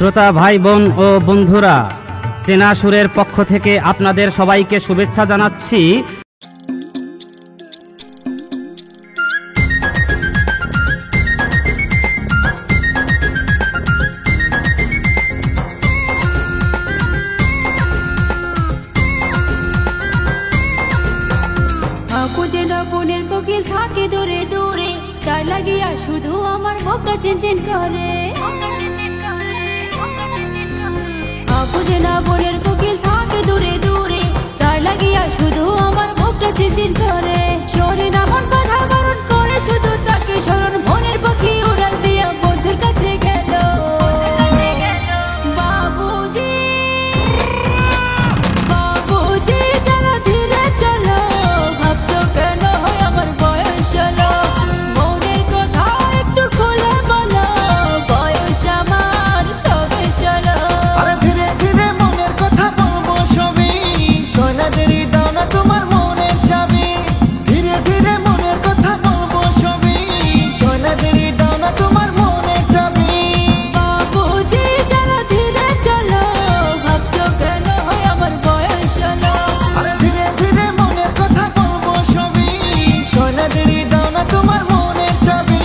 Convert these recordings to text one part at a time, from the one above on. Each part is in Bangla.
শ্রোতা ভাই বোন ও বন্ধুরা, চেনা সুরের পক্ষ থেকে আপনাদের সবাইকে শুভেচ্ছা জানাচ্ছি। বোনের কোকিল থাকে দূরে দূরে, তার লাগিয়া শুধু আমার মুখটা চিনচিন করে। বুঝে না বোনের কোকিল থাকে দূরে দূরে, তার লাগিয়া শুধু আমার মুখটা চিনচিন করে। শোনে না মন কথা বারণ করে, শুধু তাকে স্মরণ। মনের পাখি উড়াল দিয়া বন্ধুর কাছে গেল। বাবুজি বাবুজি চলো ধীরে চলো, ভাবছো কেন হয় আমার বয়স হলো? মনের কথা একটু খুলে বলো, বয়স আমার সবে চলো। আরে ধীরে ধীরে মনের কথা বলবো সবই, সোনা দেরি দাও না তোমার মনের চাবি। ধীরে ধীরে মনের কথা বলবো সবই, সোনা দেরি দাও না তোমার মনের চাবি। বাবুজি চলো ধীরে চলো, ভাবছো কেন হয় আমার বয়স হলো? আরে ধীরে ধীরে মনের কথা বলবো সবই, সোনা দেরি দাও না তোমার মনের চাবি।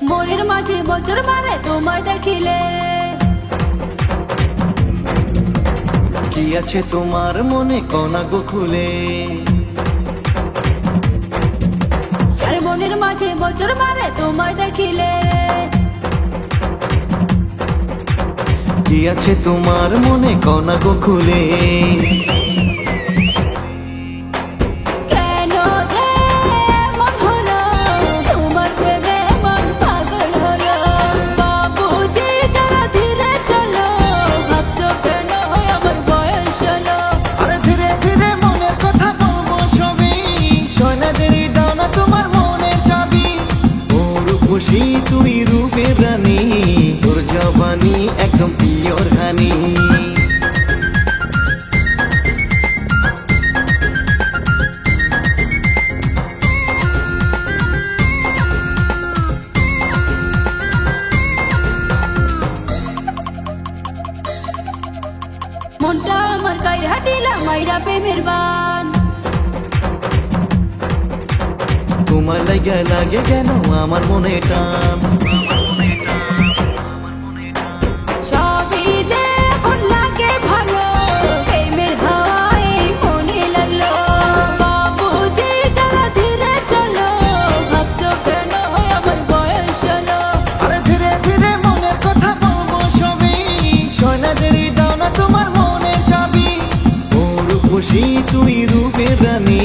মনের মাঝে বছর মারে তোমায় দেখিলে। কি আছে তোমার মনে কনা গো খুলে? আরে মনের মাঝে বছর মারে তোমায় দেখিলে। কি আছে তোমার মনে কনা গো খুলে? কেন যে এমন হলো, তোমার প্রেমে মন পাগল হলো। বাবুজি চলো ধীরে চলো, ভাবছো কেন হয় আমার বয়স হলো? আরে ধীরে ধীরে মনের কথা বলবো সবই, সোনা দেরি দাও না তোমার মনের চাবি। ও রূপসী তুই রূপের রানী, তোর জবানি একদম পিওর হানি। মনটা আমার কাইরা দিলাম মাইরা প্রেমের বান। তোমার লাগে লাগে কেন আমার মনে টান? সবই যে এখন লাগে ভালো, প্রেমের হাওয়ায় মনে লাগলো। বাবুজি চলো ধীরে চলো, ভাবছো কেন হয় আমার বয়স হলো? আরে ধীরে ধীরে মনের কথা বলবো সবই, সোনা দেরি দাও না তোমার মনের চাবি। ও রূপসী তুই রূপের রানী,